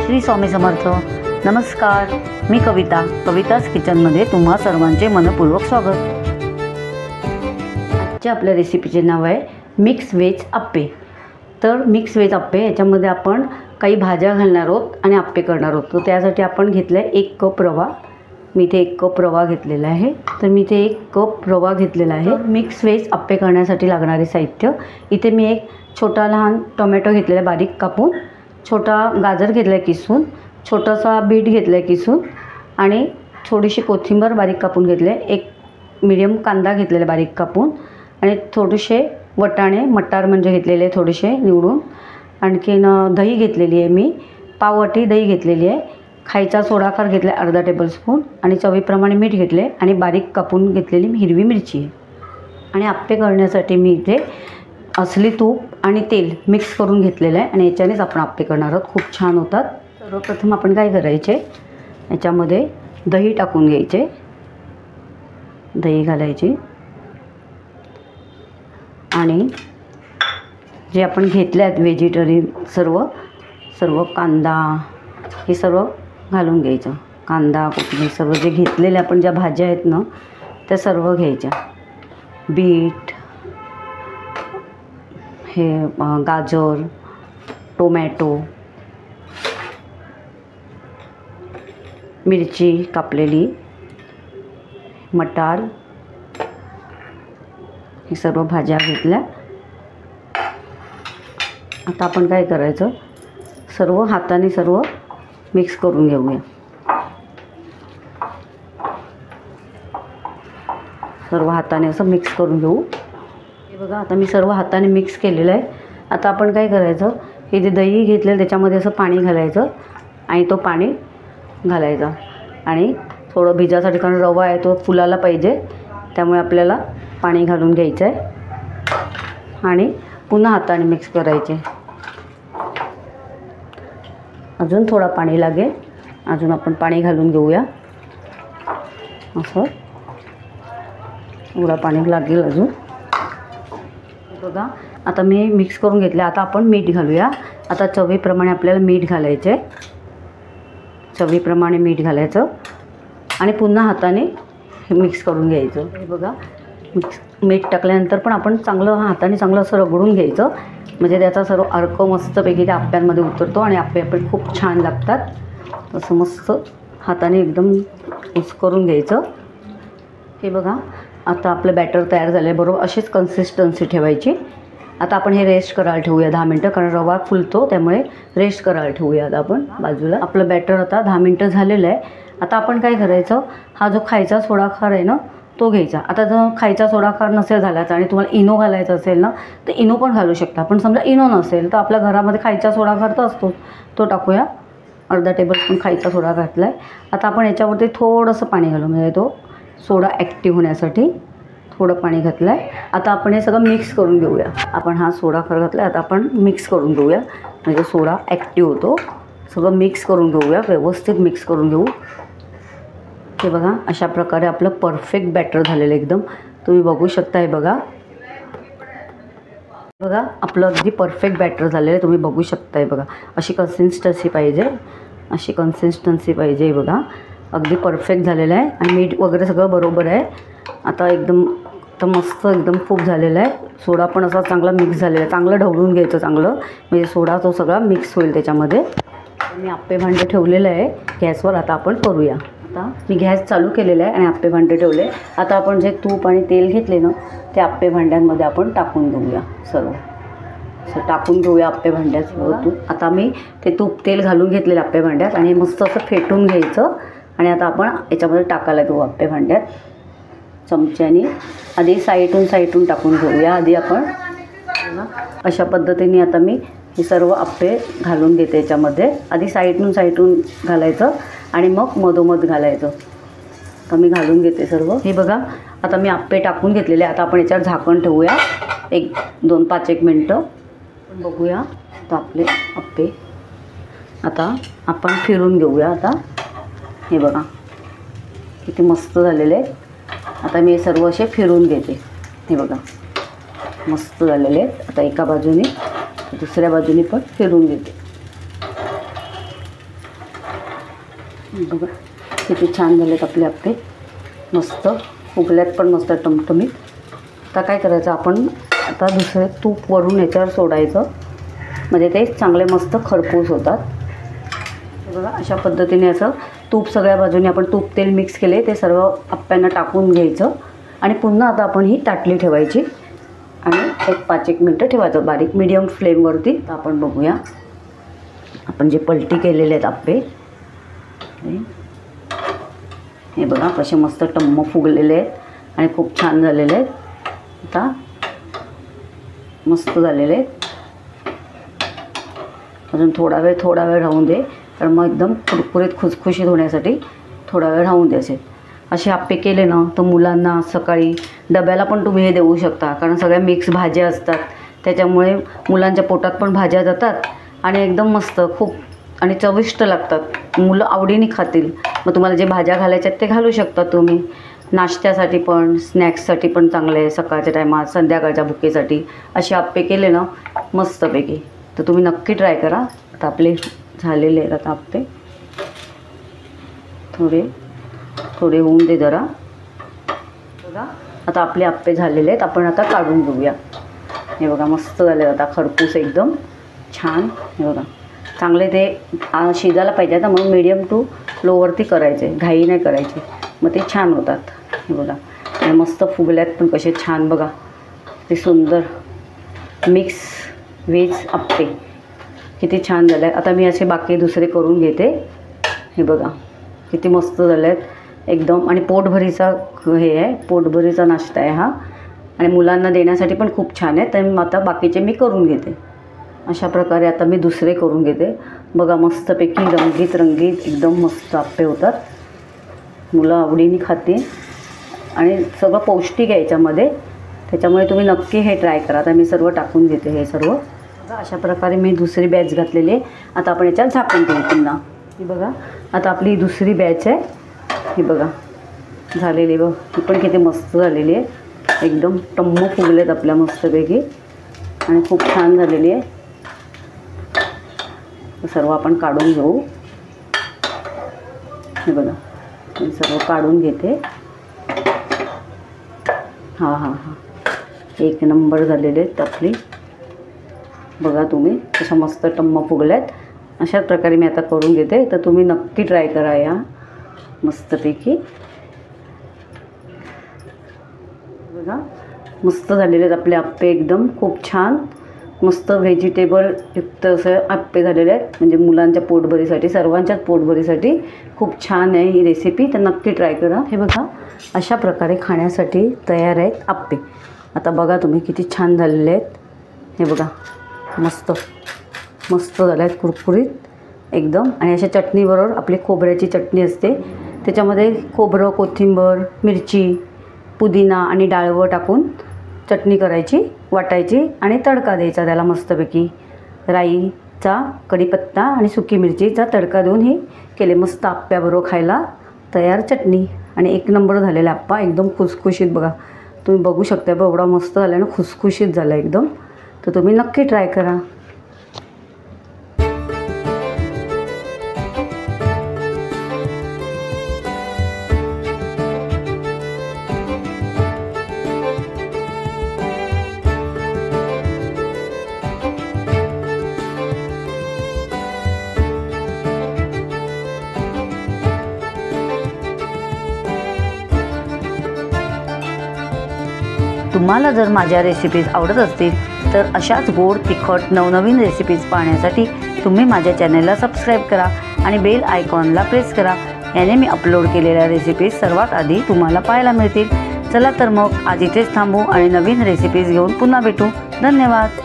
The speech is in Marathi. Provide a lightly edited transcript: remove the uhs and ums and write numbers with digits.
श्री स्वामी समर्थ। नमस्कार, मी कविताच किचनमध्ये तुम्हा सर्वांचे मनपूर्वक स्वागत। आजच्या आपल्या रेसिपीचे नाव आहे मिक्स व्हेज आप्पे। तर मिक्स व्हेज आप्पे याच्यामध्ये आपण काही भाज्या घालणार आहोत आणि आप्पे करणार आहोत। तर त्यासाठी आपण घेतला आहे 1 कप रवा। मी इथे 1 कप रवा घेतलेला आहे। तर मी इथे 1 कप रवा घेतलेला आहे। मिक्स व्हेज आप्पे करण्यासाठी लागणारे साहित्य, इथे मी एक छोटा लहान टोमॅटो घेतलेला बारीक कापून, छोटा गाजर घेतला किसून, छोटासा बीट घेतला किसून आणि थोडीशी कोथिंबीर बारीक कापून घेतले, एक मीडियम कांदा घेतलेला बारीक कापून आणि थोडेसे वटाणे मटार म्हणजे घेतलेले थोडेसे निवडून, आणखीन दही घेतलेली आहे, मी पाव वाटी दही घेतलेली आहे, खायचा सोडा खार घेतला अर्धा टेबलस्पून आणि चवीप्रमाणे मीठ घेतले आणि बारीक कापून घेतलेली हिरवी मिरची आहे। आणि आप्पे करण्यासाठी मी इथे असली तूप आणि तेल मिक्स करून घेतलेलं आहे आणि याच्यानेच आपण आप्पे करणार आहोत। खूप छान होतात। सर्वप्रथम आपण काय करायचे, याच्यामध्ये दही टाकून घ्यायचे, दही घालायची आणि जे आपण घेतले आहेत व्हेजिटेरियन सर्व कांदा हे सर्व घालून घ्यायचं। कांदा कोथिंबीर सर्व जे घेतलेले आपण ज्या भाज्या आहेत ना त्या सर्व घ्यायच्या, बीट हे गाजर टोमॅटो मिरची कापलेली मटार हे सर्व भाज्या घेतल्या। आता आपण काय करायचं, सर्व हाताने सर्व मिक्स करून घेऊया। सर्व हाताने असं मिक्स करून घेऊ। हे बघा आता मी सर्व हाताने मिक्स केलेलं आहे। आता आपण काय करायचं, हे जे दही घेतलेलं त्याच्यामध्ये असं पाणी घालायचं आणि तो पाणी घालायचा आणि थोडं भिजासाठी, कारण रवा आहे तो फुलायला पाहिजे त्यामुळे आपल्याला पाणी घालून घ्यायचं आहे आणि पुन्हा हाताने मिक्स करायचे। अजून थोडा पाणी लागेल, अजून आपण पाणी घालून घेऊया। असं थोडा पाणी लागेल अजून। बघा आता मी मिक्स करून घेतले। आता आपण मीठ घालूया। आता चवीप्रमाणे आपल्याला मीठ घालायचे, चवीप्रमाणे मीठ घालायचं आणि पुन्हा हाताने मिक्स करून घ्यायचं। हे बघा मीठ टाकल्यानंतर पण आपण चांगलं हाताने चांगलं असं रगडून घ्यायचं, म्हणजे त्याचा सर्व अर्क मस्तपैकी त्या आप्प्यांमध्ये उतरतो आणि आप्पे पण खूप छान लागतात। असं मस्त हाताने एकदम मिक्स करून घ्यायचं। हे बघा आता आपलं बॅटर तयार झालं आहे, बरोबर अशीच कन्सिस्टन्सी ठेवायची। आता आपण हे रेस्ट करायला ठेवूया 10 मिनटं, कारण रवा फुलतो त्यामुळे रेस्ट करायला ठेवूया। आता आपण बाजूला आपलं बॅटर आता 10 मिनटं झालेलं आहे। आता आपण काय करायचं, हा जो खायचा सोडा खार आहे ना तो घ्यायचा। आता जर खायचा सोडा खार नसेल घालायचा आणि तुम्हाला इनो घालायचा असेल ना तर इनो पण घालू शकता, पण समजा इनो नसेल तर आपल्या घरामध्ये खायचा सोडा खार तर असतो तो टाकूया। अर्धा टेबलस्पून खायचा सोडा घातला आहे। आता आपण याच्यावरती थोडंसं पाणी घालू, म्हणजे तो सोडा ॲक्टिव्ह होण्यासाठी थोडं पाणी घातलं आहे। आता आपण हे सगळं मिक्स करून घेऊया। आपण हा सोडा खार घातला आहे, आता आपण मिक्स करून घेऊया, म्हणजे सोडा ॲक्टिव्ह होतो। सगळं मिक्स करून घेऊया, व्यवस्थित मिक्स करून घेऊ। हे बघा अशा प्रकारे आपलं परफेक्ट बॅटर झालेलं एकदम, तुम्ही बघू शकता। हे बघा बघा आपलं अगदी परफेक्ट बॅटर झालेलं आहे, तुम्ही बघू शकता। हे बघा अशी कन्सिस्टन्सी पाहिजे, अशी कन्सिस्टन्सी पाहिजे। हे बघा अगदी परफेक्ट झालेलं आहे आणि मीठ वगैरे सगळं बरोबर आहे। आता एकदम मस्त एकदम खूप झालेलं आहे। सोडा पण असा चांगला मिक्स झालेला आहे, चांगलं ढवळून घ्यायचं चांगलं, म्हणजे सोडा तो सगळा मिक्स होईल त्याच्यामध्ये। मी आप्पे भांडे ठेवलेलं आहे गॅसवर, आता आपण करूया। आता मी गॅस चालू केलेला आहे आणि आप्पे भांडे ठेवले। आता आपण जे तूप आणि तेल घेतले ना ते आप्पे भांड्यांमध्ये आपण टाकून घेऊया, सर्व असं टाकून घेऊया आप्पे भांड्यात तूप। आता मी ते तूप तेल घालून घेतलेलं आप्पे भांड्यात आणि मस्त असं फेटून घ्यायचं आणि आता आपण याच्यामध्ये टाकायला घेऊ आप्पे भांड्यात चमच्याने। आधी साईडून टाकून घेऊया। आधी आपण अशा पद्धतीने आता मी हे सर्व आप्पे घालून घेते याच्यामध्ये। आधी साईडून घालायचं आणि मग मधोमध घालायचं। तर मी घालून घेते सर्व। हे बघा आता मी आप्पे टाकून घेतलेले। आता आपण याच्यावर झाकण ठेवूया 1-5 मिनटं, बघूया तर आपले आप्पे आता आपण फिरून घेऊया। आता हे बघा किती मस्त झालेले आहेत। आता मी हे सर्व असे फिरून घेते। हे बघा मस्त झालेले आहेत। आता एका बाजूने दुसऱ्या बाजूने पण फिरून घेते। बघा किती छान झालेत आपले आप्पे, मस्त फुगल्यात पण मस्त टमटमीत. आता काय करायचं आपण, आता दुसरे तूप वरून याच्यावर सोडायचं, म्हणजे ते चांगले मस्त खरपूस होतात. बघा अशा पद्धतीने असं तूप सगळ्या बाजूने आपण तूप तेल मिक्स केले ते सर्व आप्प्यांना टाकून घ्यायचं आणि पुन्हा आता आपण ही ताटली ठेवायची आणि एक 5-1 मिनटं ठेवायचं बारीक मीडियम फ्लेमवरती. तर आपण बघूया आपण जे पलटी केलेले आहेत आप्पे, हे बघा कसे मस्त टम्म फुगलेले आहेत आणि खूप छान झालेले आहेत. आता मस्त झालेले आहेत. अजून थोडा वेळ राहून दे, कारण मग एकदम कुरकुरीत खुसखुशीत होण्यासाठी थोडा वेळ राहून द्यायचे. असे आप्पे केले ना तर मुलांना सकाळी डब्याला पण तुम्ही हे देऊ शकता, कारण सगळ्या मिक्स भाज्या असतात, त्याच्यामुळे मुलांच्या पोटात पण भाज्या जातात आणि एकदम मस्त खूप आणि चविष्ट लागतात. मुलं आवडीने खातील. मग तुम्हाला जे भाज्या घालायच्या ते घालू शकता तुम्ही. नाश्त्यासाठी पण स्नॅक्ससाठी पण चांगले आहे, सकाळच्या टायमात संध्याकाळच्या भुकेसाठी असे आप्पे केले ना मस्तपैकी. तर तुम्ही नक्की ट्राय करा. आता आपले झालेले आहेत आता आप्पे, थोडे होऊन दे जरा. बघा आता आपले आप्पे झालेले आहेत, आपण आता काढून घेऊया. हे बघा मस्त झाले आता खरपूस एकदम छान. हे बघा चांगले ते शिजायला पाहिजे आता, म्हणून मीडियम टू लोवरती करायचे, घाई नाही करायची, मग ते छान होतात. हे बघा आणि मस्त फुगल्यात पण कसे छान. बघा ते सुंदर मिक्स व्हेज आप्पे किती छान झाले आहेत. आता मी असे बाकी दुसरे करून घेते. हे बघा किती मस्त झाले आहेत एकदम, आणि पोटभरीचा हे आहे, पोटभरीचा नाश्ता आहे हा, आणि मुलांना देण्यासाठी पण खूप छान आहे. तर आता बाकीचे मी करून घेते. अशा प्रकारे आता मी दुसरे करून घेते. बघा मस्तपैकी रंगीत एकदम मस्त आप्पे होतात. मुलं आवडीने खाते आणि सगळं पौष्टिक आहे याच्यामध्ये, त्याच्यामुळे तुम्ही नक्की हे ट्राय करा. आता मी सर्व टाकून घेते हे सर्व. बघा अशा प्रकारे मी दुसरी बॅच घातलेली आहे. आता आपण याच्यात झाकून देऊ पुन्हा. ही बघा आता आपली दुसरी बॅच आहे. ही बघा झालेली बघ, ही पण किती मस्त झालेली आहे, एकदम टम्म फुगलेत आपल्या मस्तपैकी आणि खूप छान झालेली आहे. सर्व आपण काढून घेऊ. हे बघा मी सर्व काढून घेते. हां एक नंबर झालेले आहेत आपली. बघा तुम्ही कशा मस्त टम्म फुगल्यात. अशा प्रकारे मी आता करून घेते. तर तुम्ही नक्की ट्राय करा या मस्तपैकी. बघा मस्त झालेले आहेत आपले आप्पे एकदम खूप छान मस्त व्हेजिटेबल युक्त असे आप्पे झालेले आहेत, म्हणजे मुलांच्या पोटभरीसाठी, सर्वांच्याच पोटभरीसाठी खूप छान आहे ही रेसिपी. तर नक्की ट्राय करा. हे बघा अशा प्रकारे खाण्यासाठी तयार आहेत आप्पे. आता बघा तुम्ही किती छान झालेले आहेत. हे बघा मस्त झाले आहेत कुरकुरीत एकदम. आणि अशा चटणीबरोबर आपली खोबऱ्याची चटणी असते, त्याच्यामध्ये खोबरं, कोथिंबीर, मिरची, पुदिना आणि डाळवं टाकून चटणी करायची, वाटायची आणि तडका द्यायचा त्याला मस्तपैकी. राईचा, कढीपत्ता आणि सुकी मिरचीचा तडका देऊन हे केले मस्त आप्प्याबरोबर खायला तयार चटणी. आणि एक नंबर झालेला आप्पा एकदम खुसखुशीत. बघा तुम्ही बघू शकता एवढा मस्त झाला ना, खुसखुशीत झाला एकदम. तर तुम्ही नक्की ट्राय करा. तुम्हाला जर माझ्या रेसिपीज आवडत असतील तर अशाच गोड तिखट नवनवीन रेसिपीज पाहण्यासाठी तुम्ही माझ्या चॅनलला सबस्क्राईब करा आणि बेल आयकॉनला प्रेस करा. याने मी अपलोड केलेल्या रेसिपीज सर्वात आधी तुम्हाला पाहायला मिळतील. चला तर मग आज इथेच थांबू आणि नवीन रेसिपीज घेऊन पुन्हा भेटू. धन्यवाद.